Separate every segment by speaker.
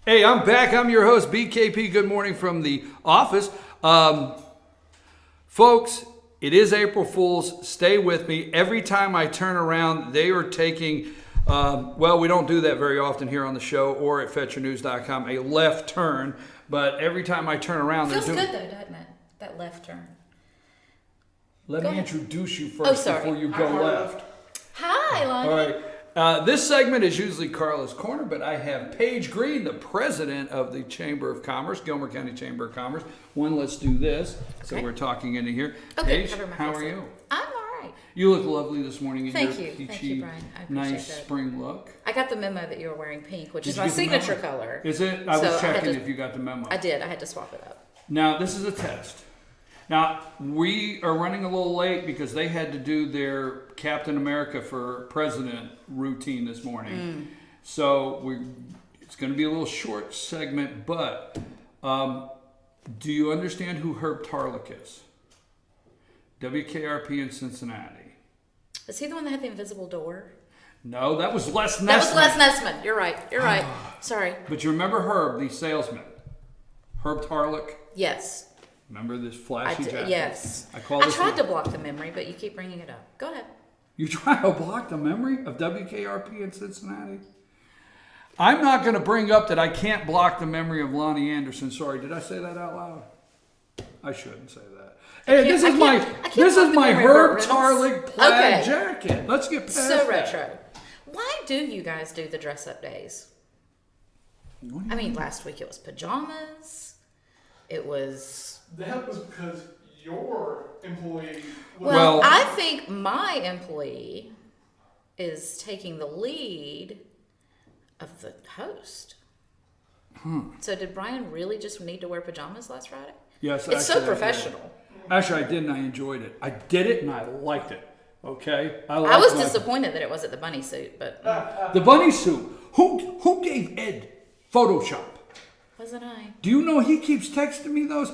Speaker 1: Hey, I'm back. I'm your host, BKP. Good morning from the office. Folks, it is April Fool's. Stay with me. Every time I turn around, they are taking, we don't do that very often here on the show or at FetcherNews.com, a left turn. But every time I turn around,
Speaker 2: feels good though, doesn't it? That left turn.
Speaker 1: Let me introduce you first before you go left.
Speaker 2: Hi, Lonnie.
Speaker 1: All right. This segment is usually Karla's Corner, but I have Paige Green, the president of the Chamber of Commerce, Gilmer County Chamber of Commerce. Let's do this. So we're talking into here.
Speaker 2: Okay,
Speaker 1: Paige, how are you?
Speaker 2: I'm all right.
Speaker 1: You look lovely this morning in
Speaker 2: Thank
Speaker 1: your
Speaker 2: you.
Speaker 1: peachy,
Speaker 2: Thank you, Brian. I appreciate
Speaker 1: nice
Speaker 2: that.
Speaker 1: spring look.
Speaker 2: I got the memo that you were wearing pink, which
Speaker 1: Did
Speaker 2: is
Speaker 1: you
Speaker 2: my
Speaker 1: get the
Speaker 2: signature
Speaker 1: memo?
Speaker 2: color.
Speaker 1: Is it? I was checking if you got the memo.
Speaker 2: I did. I had to swap it up.
Speaker 1: Now, this is a test. Now, we are running a little late because they had to do their Captain America for President routine this morning. So it's going to be a little short segment, but do you understand who Herb Tarlick is? WKRP in Cincinnati.
Speaker 2: Is he the one that had the invisible door?
Speaker 1: No, that was Les Nessman.
Speaker 2: That was Les Nessman. You're right. You're right. Sorry.
Speaker 1: But you remember Herb, the salesman? Herb Tarlick?
Speaker 2: Yes.
Speaker 1: Remember this flashy jacket?
Speaker 2: Yes.
Speaker 1: I
Speaker 2: tried to block the memory, but you keep bringing it up. Go ahead.
Speaker 1: You try to block the memory of WKRP in Cincinnati? I'm not going to bring up that I can't block the memory of Lonnie Anderson. Sorry, did I say that out loud? I shouldn't say that. Hey, this is my Herb Tarlick plaid jacket. Let's get past that.
Speaker 2: So retro. Why do you guys do the dress-up days? I mean, last week it was pajamas. It was...
Speaker 3: That was because your employee...
Speaker 2: Well, I think my employee is taking the lead of the host. So did Brian really just need to wear pajamas last Friday?
Speaker 1: Yes.
Speaker 2: It's so professional.
Speaker 1: Actually, I did and I enjoyed it. I did it and I liked it. Okay?
Speaker 2: I was disappointed that it wasn't the bunny suit, but...
Speaker 1: The bunny suit. Who gave Ed Photoshop?
Speaker 2: Wasn't I?
Speaker 1: Do you know he keeps texting me those?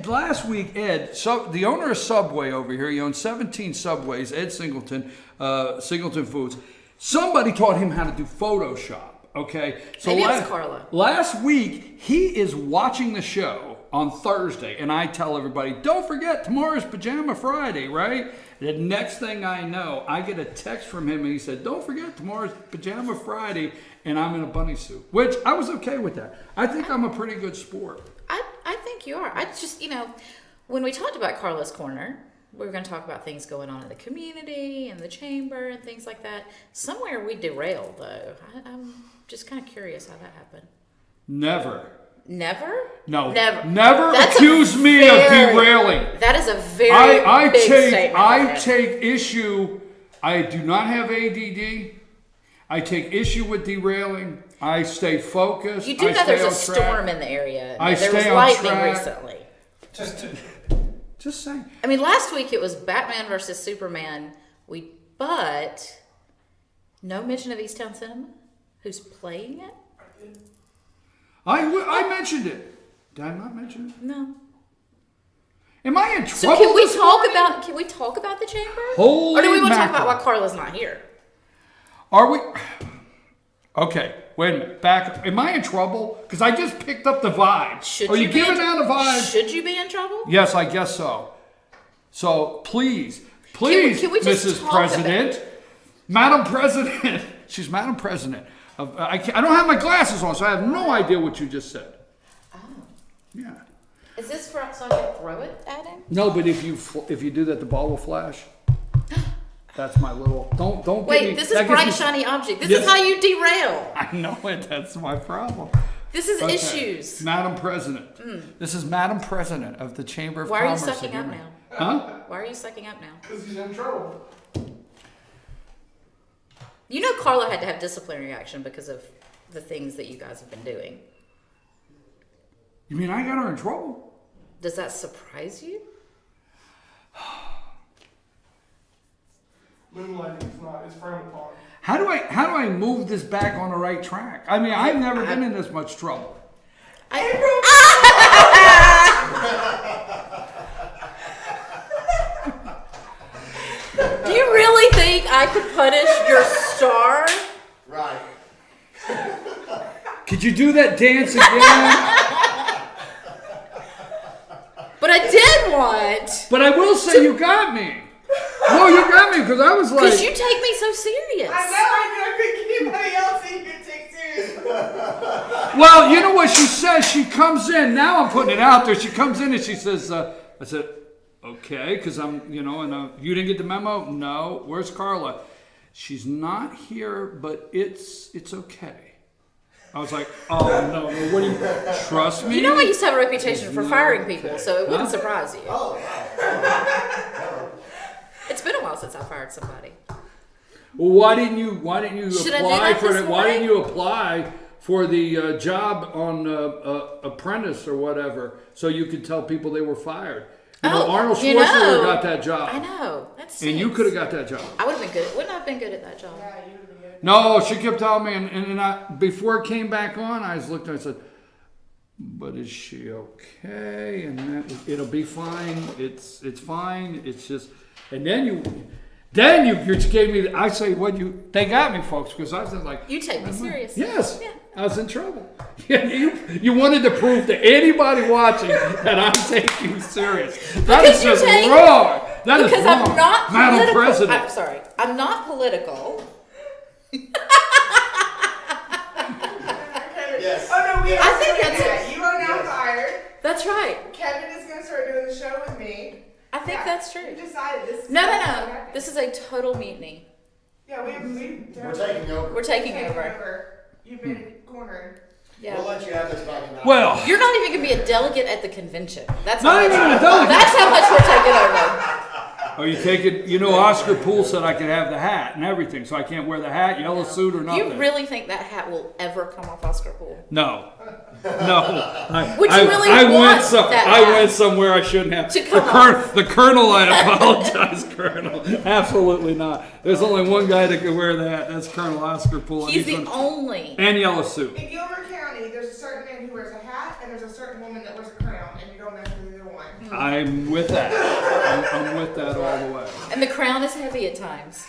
Speaker 1: Last week, Ed, the owner of Subway over here, he owns 17 Subways, Ed Singleton, Singleton Foods. Somebody taught him how to do Photoshop, okay? So
Speaker 2: maybe it was Karla.
Speaker 1: Last week, he is watching the show on Thursday, and I tell everybody, don't forget, tomorrow's Pajama Friday, right? The next thing I know, I get a text from him, and he said, don't forget, tomorrow's Pajama Friday, and I'm in a bunny suit, which I was okay with that. I think I'm a pretty good sport.
Speaker 2: I think you are. I just, when we talked about Karla's Corner, we were going to talk about things going on in the community and the chamber and things like that. Somewhere we derailed, though. I'm just kind of curious how that happened.
Speaker 1: Never.
Speaker 2: Never?
Speaker 1: No.
Speaker 2: Never.
Speaker 1: Never accuse me of derailing.
Speaker 2: That is a very big statement.
Speaker 1: I take issue. I do not have ADD. I take issue with derailing. I stay focused.
Speaker 2: You do know there's a storm in the area. There was lightning recently.
Speaker 1: Just saying.
Speaker 2: I mean, last week it was Batman versus Superman. But no mention of East Town Cinema. Who's playing it?
Speaker 1: I mentioned it. Did I not mention it?
Speaker 2: No.
Speaker 1: Am I in trouble?
Speaker 2: So can we talk about the chamber?
Speaker 1: Holy
Speaker 2: or do we want to talk
Speaker 1: mackerel.
Speaker 2: about why Karla's not here?
Speaker 1: Are we? Okay, wait a minute. Back. Am I in trouble? Because I just picked up the vibe. Are you giving out a vibe?
Speaker 2: Should you be in trouble?
Speaker 1: Yes, I guess so. So please,
Speaker 2: can we just
Speaker 1: Mrs. President, Madam President. She's Madam President. I don't have my glasses on, so I have no idea what you just said.
Speaker 2: Oh.
Speaker 1: Yeah.
Speaker 2: Is this so I can throw it at him?
Speaker 1: No, but if you do that, the ball will flash. That's my little. Don't.
Speaker 2: Wait, this is bright shiny object. This is how you derail.
Speaker 1: I know it. That's my problem.
Speaker 2: This is issues.
Speaker 1: Madam President. This is Madam President of the Chamber of Commerce.
Speaker 2: Why are you sucking up now?
Speaker 1: Huh?
Speaker 2: Why are you sucking up now?
Speaker 3: Because he's in trouble.
Speaker 2: You know Karla had to have disciplinary action because of the things that you guys have been doing.
Speaker 1: You mean I got her in trouble?
Speaker 2: Does that surprise you?
Speaker 3: Moonlighting is not. It's frowned upon.
Speaker 1: How do I move this back on the right track? I mean, I've never been in this much trouble.
Speaker 2: Do you really think I could punish your star?
Speaker 4: Right.
Speaker 1: Could you do that dance again?
Speaker 2: But I did want.
Speaker 1: But I will say you got me. No, you got me because I was like.
Speaker 2: Because you take me so serious.
Speaker 3: I couldn't anybody else that you could take seriously.
Speaker 1: Well, you know what she says? She comes in. Now I'm putting it out there. She comes in and she says, I said, okay, because I'm, you didn't get the memo? No. Where's Karla? She's not here, but it's okay. I was like, oh, no, what do you, trust me?
Speaker 2: You know I used to have a reputation for firing people, so it wouldn't surprise you.
Speaker 4: Oh, wow.
Speaker 2: It's been a while since I fired somebody.
Speaker 1: Well, why didn't you
Speaker 2: Should I do
Speaker 1: apply
Speaker 2: that
Speaker 1: for
Speaker 2: this
Speaker 1: it? Why
Speaker 2: morning?
Speaker 1: didn't you apply for the job on Apprentice or whatever so you could tell people they were fired? Arnold Schwarzenegger got that job.
Speaker 2: I know. That's
Speaker 1: And you could have got that job.
Speaker 2: I would have been good. Wouldn't I have been good at that job?
Speaker 3: Yeah, you would be good.
Speaker 1: No, she kept telling me, and I, before it came back on, I was looking, I said, but is she okay? And it'll be fine. It's fine. It's just, and then you just gave me, I say, they got me, folks, because I was like.
Speaker 2: You take me serious.
Speaker 1: Yes.
Speaker 2: Yeah.
Speaker 1: I was in trouble. You wanted to prove to anybody watching that I take you serious. That is just wrong. That is
Speaker 2: because
Speaker 1: wrong.
Speaker 2: I'm not
Speaker 1: Madam
Speaker 2: political.
Speaker 1: President.
Speaker 2: I'm sorry. I'm not political.
Speaker 4: Yes.
Speaker 3: Oh no, we are.
Speaker 2: I think
Speaker 3: doing
Speaker 2: that's
Speaker 3: that. You are now fired.
Speaker 2: That's right.
Speaker 3: Kevin is going to start doing the show with me.
Speaker 2: I think that's true.
Speaker 3: We decided this.
Speaker 2: No. This is a total mutiny.
Speaker 3: Yeah,
Speaker 4: We're taking over.
Speaker 2: We're taking over.
Speaker 3: You've been cornered.
Speaker 2: Yeah.
Speaker 4: We'll let you have this back in the
Speaker 1: Well,
Speaker 2: You're not even going to be a delegate at the convention. That's
Speaker 1: Not
Speaker 2: how
Speaker 1: even
Speaker 2: much,
Speaker 1: a delegate.
Speaker 2: That's how much we're taking over.
Speaker 1: are you taking, Oscar Poole said I could have the hat and everything, so I can't wear the hat, yellow suit, or nothing.
Speaker 2: You really think that hat will ever come off Oscar Poole?
Speaker 1: No.
Speaker 2: Would you really
Speaker 1: I
Speaker 2: want
Speaker 1: went
Speaker 2: that
Speaker 1: I
Speaker 2: hat
Speaker 1: went somewhere I shouldn't have.
Speaker 2: to come off?
Speaker 1: The Colonel, I apologize, Colonel. Absolutely not. There's only one guy that can wear that. That's Colonel Oscar Poole.
Speaker 2: He's the only.
Speaker 1: And yellow suit.
Speaker 3: In Gilmer County, there's a certain man who wears a hat, and there's a certain woman that wears a crown, and you don't know who either one.
Speaker 1: I'm with that. I'm with that all the way.
Speaker 2: And the crown is heavy at times.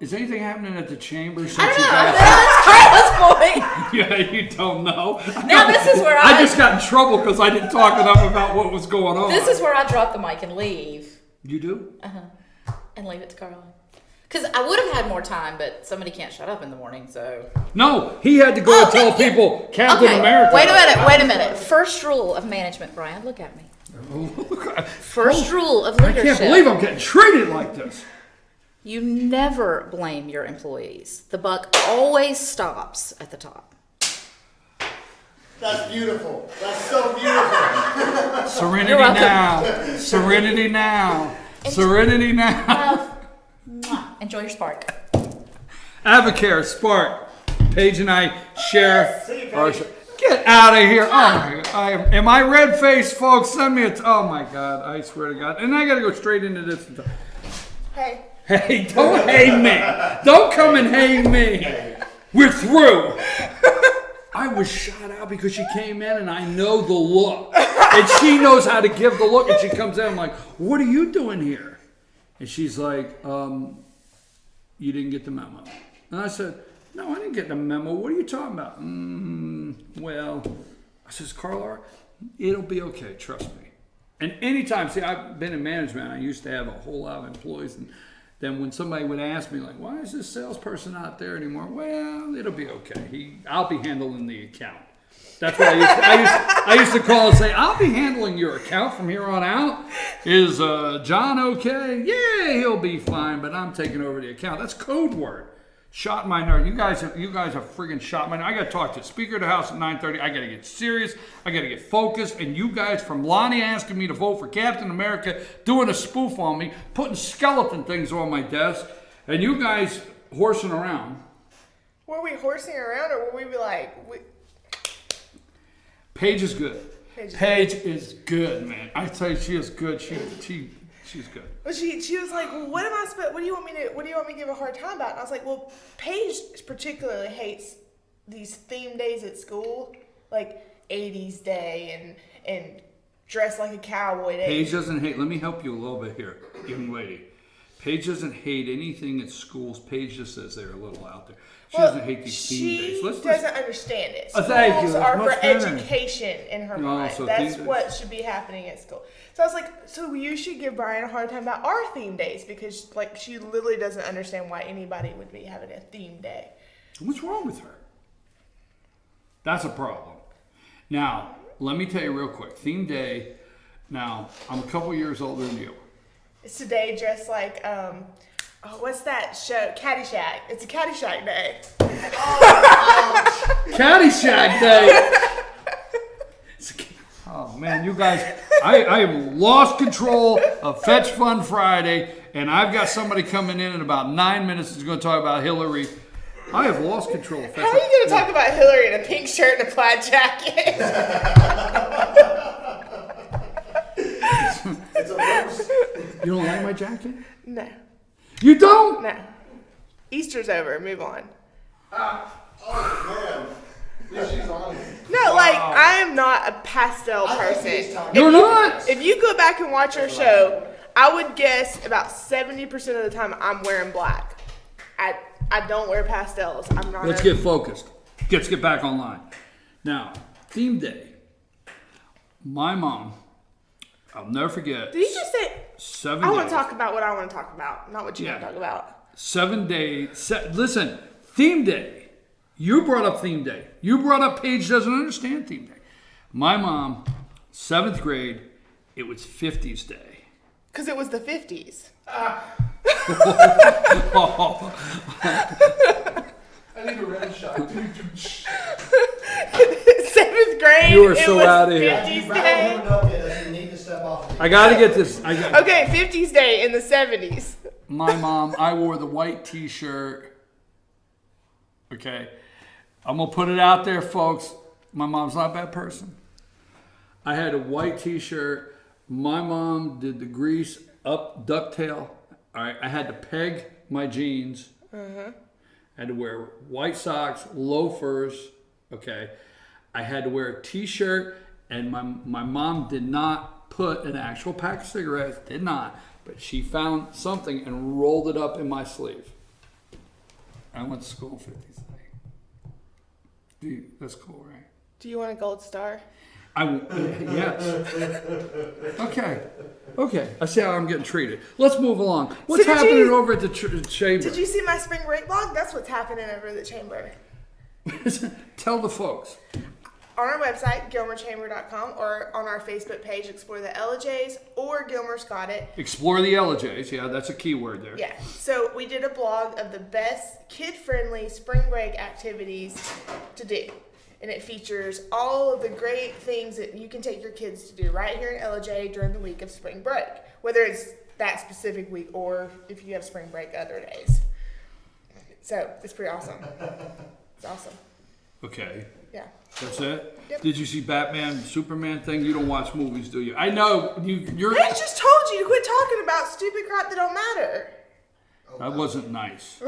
Speaker 1: Is anything happening at the chamber since
Speaker 2: I don't
Speaker 1: you
Speaker 2: know.
Speaker 1: guys?
Speaker 2: That's Carla's point.
Speaker 1: Yeah, you don't know.
Speaker 2: Now this is where
Speaker 1: I just got in trouble because I didn't talk enough about what was going on.
Speaker 2: This is where I drop the mic and leave.
Speaker 1: You do?
Speaker 2: And leave it to Karla. Because I would have had more time, but somebody can't shut up in the morning, so.
Speaker 1: No, he had to go and tell people Captain America.
Speaker 2: Wait a minute. First rule of management, Brian. Look at me. First rule of
Speaker 1: I
Speaker 2: leadership.
Speaker 1: can't believe I'm getting treated like this.
Speaker 2: You never blame your employees. The buck always stops at the top.
Speaker 4: That's beautiful. That's so beautiful.
Speaker 1: Serenity
Speaker 2: You're welcome.
Speaker 1: now. Serenity now. Serenity now.
Speaker 2: Love. Enjoy your spark.
Speaker 1: Avocare, Spark. Paige and I share.
Speaker 4: See you,
Speaker 1: our
Speaker 4: Paige.
Speaker 1: Get out of here. Oh my God. Am I red faced, folks? Send me a. Oh my God. I swear to God. And I got to go straight into this.
Speaker 3: Hey.
Speaker 1: Hey, don't hate me. Don't come and hate me. We're through. I was shot out because she came in and I know the look. And she knows how to give the look. And she comes in, I'm like, what are you doing here? And she's like, you didn't get the memo. And I said, no, I didn't get the memo. What are you talking about? Well, I says, Karla, it'll be okay. Trust me. And anytime, see, I've been in management. I used to have a whole lot of employees. And then when somebody would ask me, like, why is this salesperson not there anymore? Well, it'll be okay. I'll be handling the account. That's what I used to call and say, I'll be handling your account from here on out. Is John okay? Yeah, he'll be fine, but I'm taking over the account. That's code word. Shot my nerve. You guys have friggin' shot my nerve. I got to talk to the Speaker of the House at 9:30. I got to get serious. I got to get focused. And you guys, from Lonnie asking me to vote for Captain America, doing a spoof on me, putting skeleton things on my desk, and you guys horsing around.
Speaker 3: Were we horsing around, or were we like?
Speaker 1: Paige is good. Paige is good, man. I tell you, she is good. She's good.
Speaker 3: But she was like, well, what do you want me to give a hard time about? And I was like, well, Paige particularly hates these theme days at school, like 80s day and dress like a cowboy day.
Speaker 1: Paige doesn't hate. Let me help you a little bit here, young lady. Paige doesn't hate anything at schools. Paige just says they're a little out there. She doesn't hate these theme days.
Speaker 3: She doesn't understand it. Schools
Speaker 1: thank you. That's
Speaker 3: are
Speaker 1: much
Speaker 3: for
Speaker 1: better.
Speaker 3: education in her
Speaker 1: No,
Speaker 3: mind.
Speaker 1: so
Speaker 3: That's
Speaker 1: theme
Speaker 3: what
Speaker 1: days.
Speaker 3: should be happening at school. So I was like, so you should give Brian a hard time about our theme days because like she literally doesn't understand why anybody would be having a theme day.
Speaker 1: What's wrong with her? That's a problem. Now, let me tell you real quick. Theme day. Now, I'm a couple years older than you.
Speaker 3: It's today dressed like what's that show? Caddyshack. It's a Caddyshack day.
Speaker 1: Caddyshack day. Oh man, you guys, I have lost control of Fetch Fun Friday, and I've got somebody coming in about 9 minutes who's going to talk about Hillary. I have lost control of Fetch
Speaker 3: How are you going to talk about Hillary in a pink shirt and a plaid jacket?
Speaker 4: It's a roast.
Speaker 1: You don't like my jacket?
Speaker 3: No.
Speaker 1: You don't?
Speaker 3: No. Easter's over. Move on.
Speaker 4: Oh, man. This she's on it.
Speaker 3: No, like, I am not a pastel
Speaker 4: I think he's
Speaker 3: person.
Speaker 4: talking
Speaker 1: You're
Speaker 4: about
Speaker 1: not?
Speaker 3: If you go back and watch our show, I would guess about 70% of the time I'm wearing black. I don't wear pastels. I'm not.
Speaker 1: Let's get focused. Let's get back online. Now, theme day. My mom, I'll never forget.
Speaker 3: Did you just say?
Speaker 1: 7
Speaker 3: I want
Speaker 1: days.
Speaker 3: to talk about what I want to talk about, not what you want
Speaker 1: Yeah.
Speaker 3: to talk about.
Speaker 1: 7 days. Listen, theme day. You brought up theme day. You brought up Paige doesn't understand theme day. My mom, 7th grade, it was 50s day.
Speaker 3: Because it was the 50s.
Speaker 4: I need a red shot.
Speaker 3: 7th grade.
Speaker 1: You are
Speaker 3: it
Speaker 1: so
Speaker 3: was
Speaker 1: outta here.
Speaker 3: 50s
Speaker 4: Rattle
Speaker 3: day.
Speaker 4: him up, does he need to step off?
Speaker 1: I got to get this.
Speaker 3: Okay, 50s day in the 70s.
Speaker 1: My mom, I wore the white t-shirt. Okay. I'm going to put it out there, folks. My mom's not a bad person. I had a white t-shirt. My mom did the grease up ducktail. All right. I had to peg my jeans. I had to wear white socks, loafers. Okay. I had to wear a t-shirt, and my mom did not put an actual pack of cigarettes. Did not. But she found something and rolled it up in my sleeve. I went to school 50s day. Dude, that's cool, right?
Speaker 3: Do you want a gold star?
Speaker 1: Yes. Okay. I see how I'm getting treated. Let's move along. What's
Speaker 3: did
Speaker 1: happening
Speaker 3: you-
Speaker 1: over at the chamber?
Speaker 3: Did you see my spring break vlog? That's what's happening over the chamber.
Speaker 1: Tell the folks.
Speaker 3: On our website, gilmerchamber.com, or on our Facebook page, Explore the LJs, or Gilmer's Got It.
Speaker 1: Explore the LJs. Yeah, that's a key word there.
Speaker 3: Yeah, so we did a blog of the best kid-friendly spring break activities to do. And it features all of the great things that you can take your kids to do right here in LJ during the week of spring break. Whether it's that specific week or if you have spring break other days. So, it's pretty awesome. It's awesome.
Speaker 1: Okay.
Speaker 3: Yeah.
Speaker 1: That's it?
Speaker 3: Yep.
Speaker 1: Did you see Batman, Superman thing? You don't watch movies, do you? I know. You're.
Speaker 3: I just told you to quit talking about stupid crap that don't matter.
Speaker 1: That wasn't nice.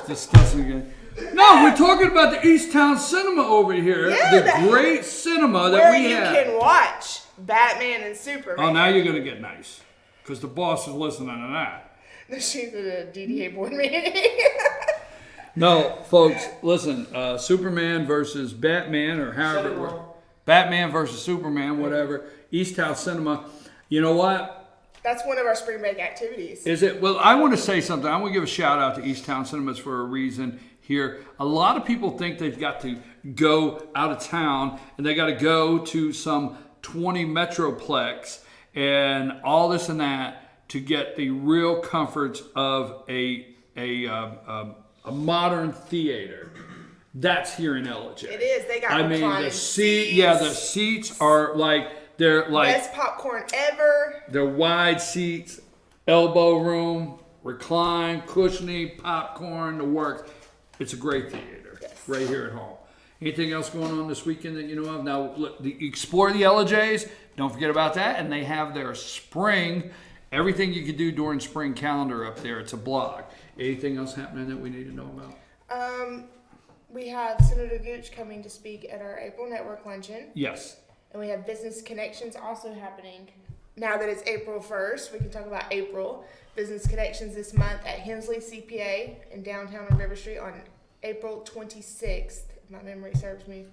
Speaker 1: Discussing again. No, we're talking about the East Town Cinema over here.
Speaker 3: Yeah,
Speaker 1: the great cinema that
Speaker 3: Where
Speaker 1: we
Speaker 3: you
Speaker 1: have.
Speaker 3: can watch Batman and Superman.
Speaker 1: Oh, now you're going to get nice. Because the boss is listening to that.
Speaker 3: She's at a DDA board meeting.
Speaker 1: No, folks, listen. Superman versus Batman, or however it works. Batman versus Superman, whatever. East Town Cinema. You know what?
Speaker 3: That's one of our spring break activities.
Speaker 1: Is it? Well, I want to say something. I want to give a shout out to East Town Cinemas for a reason here. A lot of people think they've got to go out of town and they got to go to some 20 Metroplex and all this and that to get the real comforts of a modern theater. That's here in LJ.
Speaker 3: It is. They got
Speaker 1: I mean, the
Speaker 3: reclining
Speaker 1: seat. Yeah, the seats are they're like.
Speaker 3: Best popcorn ever.
Speaker 1: They're wide seats, elbow room, recline, cushiony, popcorn, the works. It's a great theater right here at home. Anything else going on this weekend that you know of? Now, look, explore the LJs. Don't forget about that. And they have their spring, everything you can do during spring calendar up there. It's a blog. Anything else happening that we need to know about?
Speaker 3: We have Senator Gooch coming to speak at our April Network Luncheon.
Speaker 1: Yes.
Speaker 3: And we have Business Connections also happening now that it's April 1st, we can talk about April. Business Connections this month at Hensley CPA in downtown on River Street on April 26th, if my memory serves me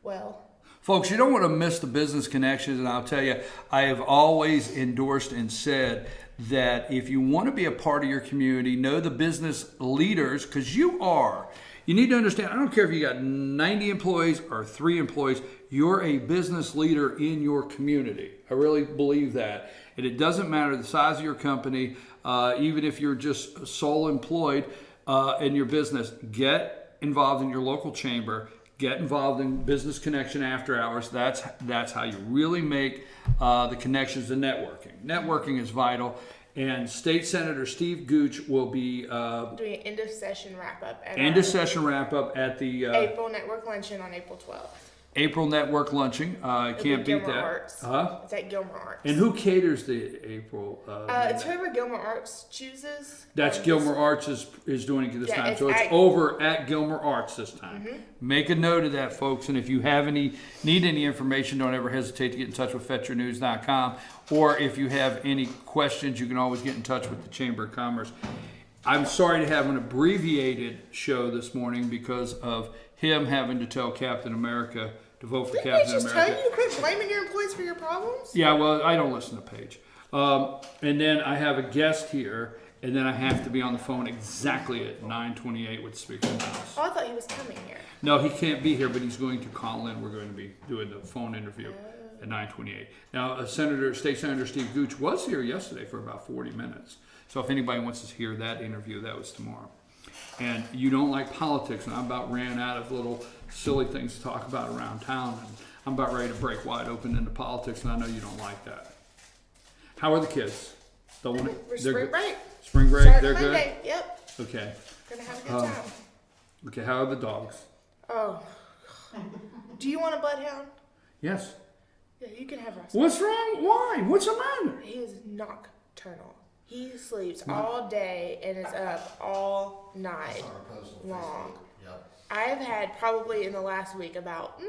Speaker 3: well.
Speaker 1: Folks, you don't want to miss the business connections, and I'll tell you, I have always endorsed and said that if you want to be a part of your community, know the business leaders, because you are. You need to understand, I don't care if you got 90 employees or 3 employees, you're a business leader in your community. I really believe that. And it doesn't matter the size of your company, even if you're just sole employed in your business, get involved in your local chamber. Get involved in Business Connection after hours. That's how you really make the connections to networking. Networking is vital. And State Senator Steve Gooch will be
Speaker 3: Doing an end of session wrap up at
Speaker 1: the
Speaker 3: April Network Luncheon on April 12th.
Speaker 1: April Network Luncheon. Can't beat
Speaker 3: Gilmer
Speaker 1: that.
Speaker 3: Arts.
Speaker 1: Huh?
Speaker 3: It's at Gilmer Arts.
Speaker 1: And who caters the April?
Speaker 3: It's whoever Gilmer Arts chooses.
Speaker 1: That's Gilmer Arts is doing it this
Speaker 3: Yeah,
Speaker 1: time.
Speaker 3: it's
Speaker 1: So it's
Speaker 3: at-
Speaker 1: over at Gilmer Arts this time. Make a note of that, folks. And if you have need any information, don't ever hesitate to get in touch with FetcherNews.com. Or if you have any questions, you can always get in touch with the Chamber of Commerce. I'm sorry to have an abbreviated show this morning because of him having to tell Captain America to vote for
Speaker 3: Didn't they
Speaker 1: Captain
Speaker 3: just
Speaker 1: America.
Speaker 3: tell you to quit blaming your employees for your problems?
Speaker 1: Yeah, well, I don't listen to Paige. And then I have a guest here, and then I have to be on the phone exactly at 9:28 with the Speaker of the House.
Speaker 3: Oh, I thought he was coming here.
Speaker 1: No, he can't be here, but he's going to call in. We're going to be doing the phone interview at 9:28. Now, State Senator Steve Gooch was here yesterday for about 40 minutes. So if anybody wants to hear that interview, that was tomorrow. And you don't like politics, and I about ran out of little silly things to talk about around town, and I'm about ready to break wide open into politics, and I know you don't like that. How are the kids?
Speaker 3: We're
Speaker 1: They're
Speaker 3: spring
Speaker 1: good?
Speaker 3: break.
Speaker 1: Spring break,
Speaker 3: Starting
Speaker 1: they're good?
Speaker 3: Monday. Yep.
Speaker 1: Okay.
Speaker 3: Gonna have a good time.
Speaker 1: Okay, how are the dogs?
Speaker 3: Oh. Do you want a bloodhound?
Speaker 1: Yes.
Speaker 3: Yeah, you can have Russell.
Speaker 1: What's wrong? Why? What's the matter?
Speaker 3: He is nocturnal. He sleeps all day and is up all night long.
Speaker 4: Yep.
Speaker 3: I have had probably in the last week about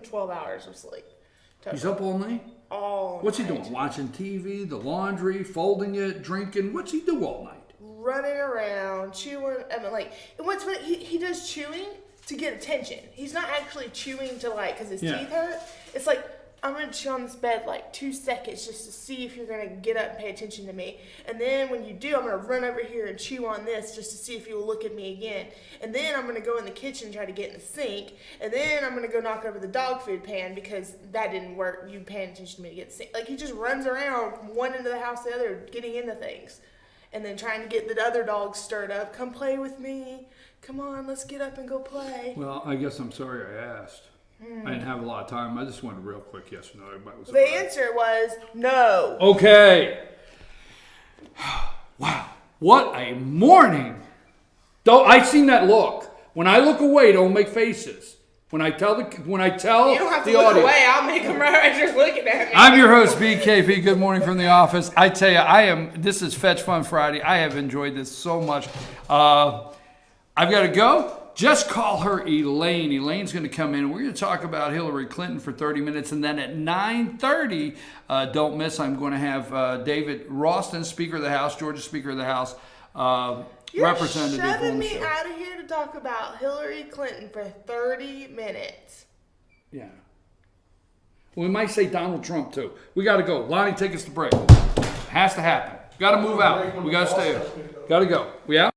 Speaker 3: 12 hours of sleep.
Speaker 1: He's up all night?
Speaker 3: All
Speaker 1: What's he
Speaker 3: night.
Speaker 1: doing? Watching TV, the laundry, folding it, drinking? What's he do all night?
Speaker 3: Running around, chewing. I mean, like, and what's funny, he does chewing to get attention. He's not actually chewing to, like, because his teeth hurt. It's like, I'm going to chew on this bed, like, 2 seconds just to see if you're going to get up and pay attention to me. And then when you do, I'm going to run over here and chew on this just to see if you will look at me again. And then I'm going to go in the kitchen and try to get in the sink. And then I'm going to go knock over the dog food pan because that didn't work. You paying attention to me to get in the sink. Like, he just runs around from one end of the house to the other, getting into things. And then trying to get the other dogs stirred up. Come play with me. Come on, let's get up and go play.
Speaker 1: Well, I guess I'm sorry I asked. I didn't have a lot of time. I just wanted real quick yes or no. Everybody was
Speaker 3: The answer was no.
Speaker 1: Okay. Wow. What a morning. Don't I seen that look. When I look away, don't make faces. When I tell
Speaker 3: You don't have to
Speaker 1: the
Speaker 3: look
Speaker 1: audience.
Speaker 3: away. I'll make them right as you're looking at me.
Speaker 1: I'm your host, BKP. Good morning from the office. I tell you, this is Fetch Fun Friday. I have enjoyed this so much. I've got to go. Just call her Elaine. Elaine's going to come in. We're going to talk about Hillary Clinton for 30 minutes. And then at 9:30, don't miss, I'm going to have David Ralston, Speaker of the House, Georgia Speaker of the House,
Speaker 3: You're
Speaker 1: representative
Speaker 3: shoving
Speaker 1: on the
Speaker 3: me
Speaker 1: show.
Speaker 3: out of here to talk about Hillary Clinton for 30 minutes.
Speaker 1: Yeah. We might say Donald Trump, too. We got to go. Lonnie, take us to break. Has to happen. Got to move out. We got to stay. Got to go. We out?